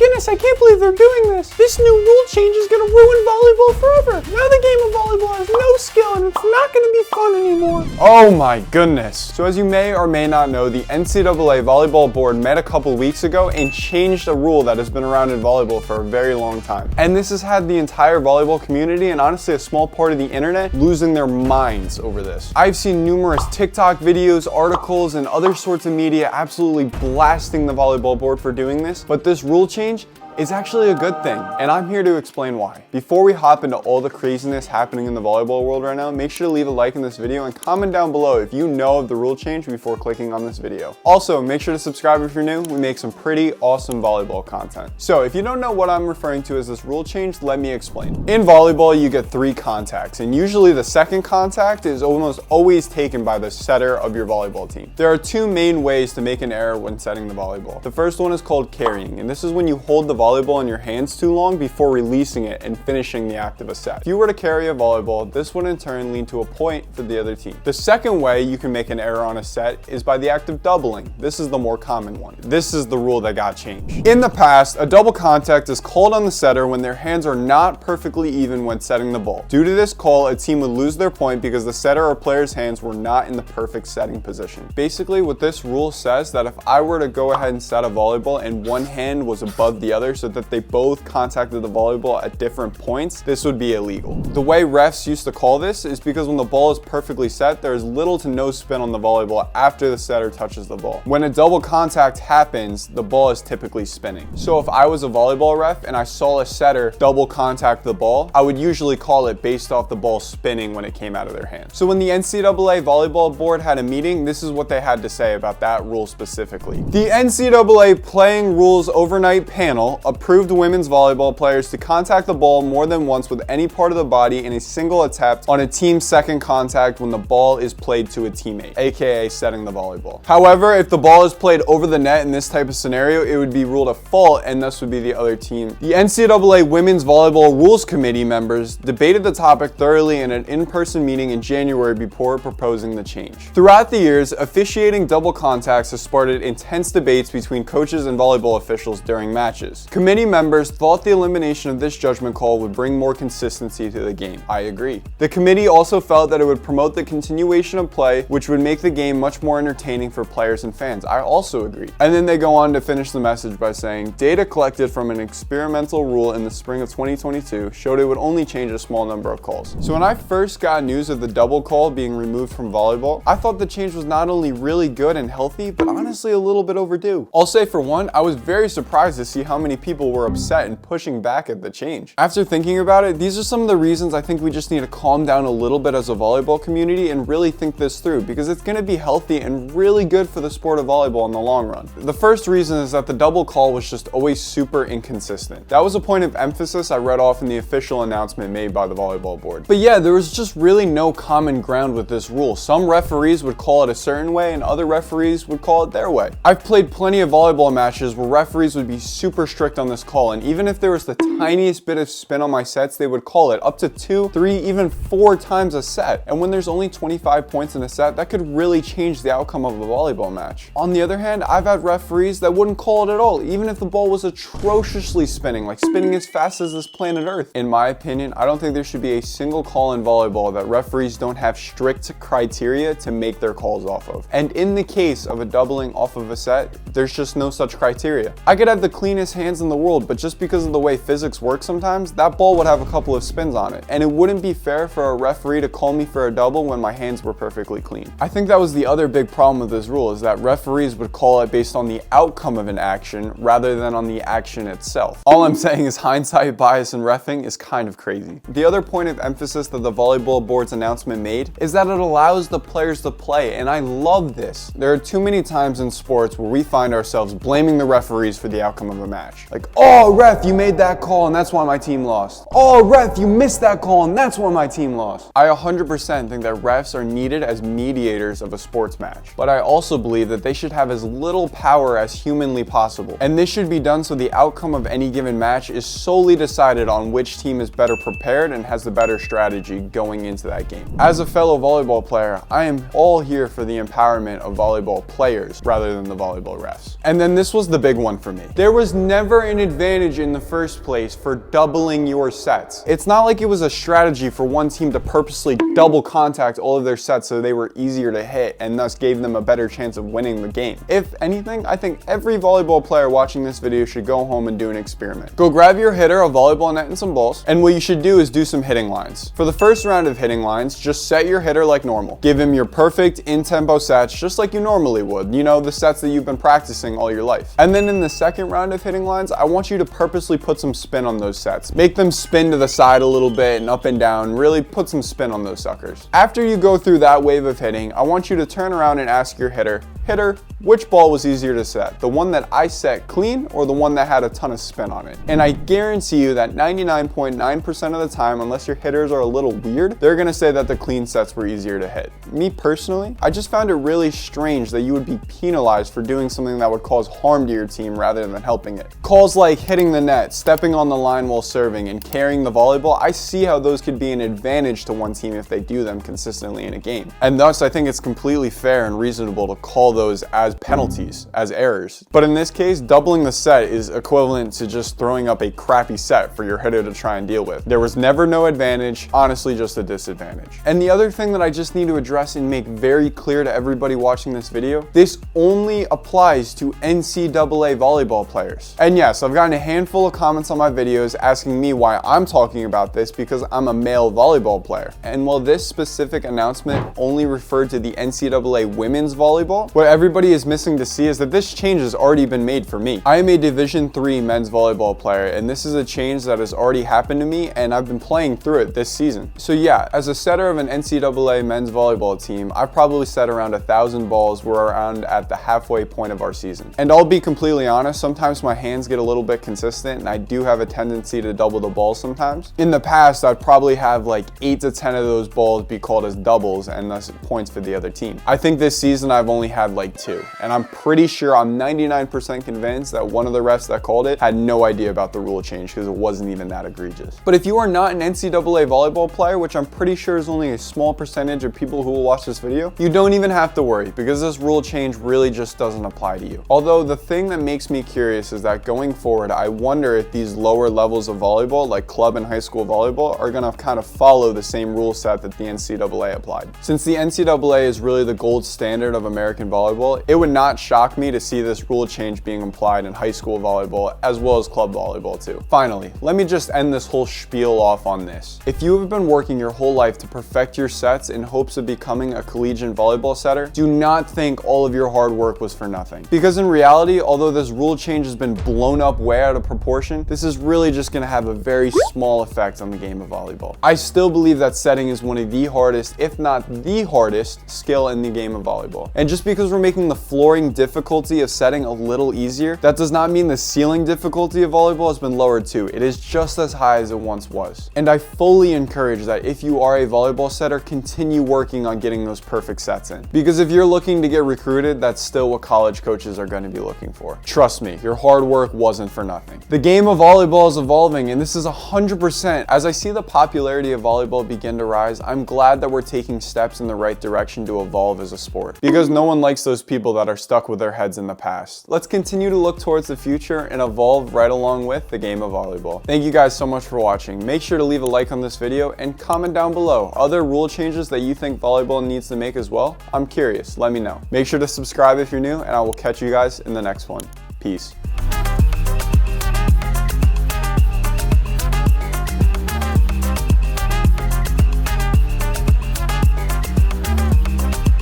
goodness, I can't believe they're doing this. This new rule change is gonna ruin volleyball forever. Now the game of volleyball has no skill and it's not gonna be fun anymore. Oh my goodness. So as you may or may not know, the NCAA Volleyball Board met a couple weeks ago and changed a rule that has been around in volleyball for a very long time. And this has had the entire volleyball community and honestly a small part of the internet losing their minds over this. I've seen numerous TikTok videos, articles, and other sorts of media absolutely blasting the volleyball board for doing this, but this rule change is actually a good thing, and I'm here to explain why. Before we hop into all the craziness happening in the volleyball world right now, make sure to leave a like in this video and comment down below if you know of the rule change before clicking on this video. Also, make sure to subscribe if you're new. We make some pretty awesome volleyball content. So if you don't know what I'm referring to as this rule change, let me explain. In volleyball, you get 3 contacts, and usually the second contact is almost always taken by the setter of your volleyball team. There are 2 main ways to make an error when setting the volleyball. The first one is called carrying, and this is when you hold the volleyball in your hands too long before releasing it and finishing the act of a set. If you were to carry a volleyball, this would in turn lead to a point for the other team. The second way you can make an error on a set is by the act of doubling. This is the more common one. This is the rule that got changed. In the past, a double contact is called on the setter when their hands are not perfectly even when setting the ball. Due to this call, a team would lose their point because the setter or player's hands were not in the perfect setting position. Basically, what this rule says that if I were to go ahead and set a volleyball and one hand was above the other so that they both contacted the volleyball at different points, this would be illegal. The way refs used to call this is because when the ball is perfectly set, there is little to no spin on the volleyball after the setter touches the ball. When a double contact happens, the ball is typically spinning. So if I was a volleyball ref and I saw a setter double contact the ball, I would usually call it based off the ball spinning when it came out of their hand. So when the NCAA Volleyball Board had a meeting, this is what they had to say about that rule specifically. The NCAA Playing Rules Overnight Panel approved women's volleyball players to contact the ball more than once with any part of the body in a single attempt on a team's second contact when the ball is played to a teammate, aka setting the volleyball. However, if the ball is played over the net in this type of scenario, it would be ruled a fault and thus would be the other team. The NCAA Women's Volleyball Rules Committee members debated the topic thoroughly in an in-person meeting in January before proposing the change. Throughout the years, officiating double contacts has sparked intense debates between coaches and volleyball officials during matches. Committee members thought the elimination of this judgment call would bring more consistency to the game. I agree. The committee also felt that it would promote the continuation of play, which would make the game much more entertaining for players and fans. I also agree. And then they go on to finish the message by saying, data collected from an experimental rule in the spring of 2022 showed it would only change a small number of calls. So when I first got news of the double call being removed from volleyball, I thought the change was not only really good and healthy, but honestly a little bit overdue. I'll say for one, I was very surprised to see how many people were upset and pushing back at the change. After thinking about it, these are some of the reasons I think we just need to calm down a little bit as a volleyball community and really think this through, because it's going to be healthy and really good for the sport of volleyball in the long run. The first reason is that the double call was just always super inconsistent. That was a point of emphasis I read off in the official announcement made by the volleyball board. But yeah, there was just really no common ground with this rule. Some referees would call it a certain way and other referees would call it their way. I've played plenty of volleyball matches where referees would be super strict on this call, and even if there was the tiniest bit of spin on my sets, they would call it up to 2, 3, even 4 times a set. And when there's only 25 points in a set, that could really change the outcome of a volleyball match. On the other hand, I've had referees that wouldn't call it at all, even if the ball was atrociously spinning, like spinning as fast as this planet Earth. In my opinion, I don't think there should be a single call in volleyball that referees don't have strict criteria to make their calls off of. And in the case of a doubling off of a set, there's just no such criteria. I could have the cleanest hands in the world, but just because of the way physics works sometimes, that ball would have a couple of spins on it. And it wouldn't be fair for a referee to call me for a double when my hands were perfectly clean. I think that was the other big problem with this rule, is that referees would call it based on the outcome of an action rather than on the action itself. All I'm saying is hindsight bias in reffing is kind of crazy. The other point of emphasis that the volleyball board's announcement made is that it allows the players to play, and I love this. There are too many times in sports where we find ourselves blaming the referees for the outcome of a match. Like, oh, ref, you made that call and that's why my team lost. Oh, ref, you missed that call and that's why my team lost. I 100% think that refs are needed as mediators of a sports match, but I also believe that they should have as little power as humanly possible. And this should be done so the outcome of any given match is solely decided on which team is better prepared and has the better strategy going into that game. As a fellow volleyball player, I am all here for the empowerment of volleyball players rather than the volleyball refs. And then this was the big one for me. There was never never an advantage in the first place for doubling your sets. It's not like it was a strategy for one team to purposely double contact all of their sets so they were easier to hit and thus gave them a better chance of winning the game. If anything, I think every volleyball player watching this video should go home and do an experiment. Go grab your hitter, a volleyball net, and some balls, and what you should do is do some hitting lines. For the first round of hitting lines, just set your hitter like normal. Give him your perfect in-tempo sets just like you normally would. You know, the sets that you've been practicing all your life. And then in the second round of hitting lines, I want you to purposely put some spin on those sets. Make them spin to the side a little bit and up and down. Really put some spin on those suckers. After you go through that wave of hitting, I want you to turn around and ask your hitter, which ball was easier to set? The one that I set clean or the one that had a ton of spin on it? And I guarantee you that 99.9% of the time, unless your hitters are a little weird, they're gonna say that the clean sets were easier to hit. Me personally, I just found it really strange that you would be penalized for doing something that would cause harm to your team rather than helping it. Calls like hitting the net, stepping on the line while serving, and carrying the volleyball, I see how those could be an advantage to one team if they do them consistently in a game. And thus, I think it's completely fair and reasonable to call those as penalties, as errors. But in this case, doubling the set is equivalent to just throwing up a crappy set for your hitter to try and deal with. There was never no advantage, honestly just a disadvantage. And the other thing that I just need to address and make very clear to everybody watching this video, this only applies to NCAA volleyball players. And yes, I've gotten a handful of comments on my videos asking me why I'm talking about this because I'm a male volleyball player. And while this specific announcement only referred to the NCAA women's volleyball, what everybody is missing to see is that this change has already been made for me. I am a Division III men's volleyball player, and this is a change that has already happened to me, and I've been playing through it this season. So yeah, as a setter of an NCAA men's volleyball team, I've probably set around 1,000 balls. We're around at the halfway point of our season. And I'll be completely honest, sometimes my hands get a little bit consistent, and I do have a tendency to double the balls sometimes. In the past, I'd probably have like 8 to 10 of those balls be called as doubles, and thus points for the other team. I think this season I've only had like 2. And I'm pretty sure, I'm 99% convinced that one of the refs that called it had no idea about the rule change because it wasn't even that egregious. But if you are not an NCAA volleyball player, which I'm pretty sure is only a small percentage of people who will watch this video, you don't even have to worry because this rule change really just doesn't apply to you. Although the thing that makes me curious is that going forward, I wonder if these lower levels of volleyball, like club and high school volleyball, are gonna kind of follow the same rule set that the NCAA applied. Since the NCAA is really the gold standard of American volleyball, it would not shock me to see this rule change being applied in high school volleyball as well as club volleyball too. Finally, let me just end this whole spiel off on this. If you have been working your whole life to perfect your sets in hopes of becoming a collegiate volleyball setter, do not think all of your hard work was for nothing. Because in reality, although this rule change has been blown up way out of proportion, this is really just going to have a very small effect on the game of volleyball. I still believe that setting is one of the hardest, if not the hardest, skill in the game of volleyball. And just because we're making the flooring difficulty of setting a little easier, that does not mean the ceiling difficulty of volleyball has been lowered too. It is just as high as it once was. And I fully encourage that if you are a volleyball setter, continue working on getting those perfect sets in. Because if you're looking to get recruited, that's still what college coaches are going to be looking for. Trust me, your hard work wasn't for nothing. The game of volleyball is evolving, and this is 100%. As I see the popularity of volleyball begin to rise, I'm glad that we're taking steps in the right direction to evolve as a sport. Because no one likes those people that are stuck with their heads in the past. Let's continue to look towards the future and evolve right along with the game of volleyball. Thank you guys so much for watching. Make sure to leave a like on this video and comment down below other rule changes that you think volleyball needs to make as well. I'm curious, let me know. Make sure to subscribe if you're new, and I will catch you guys in the next one. Peace.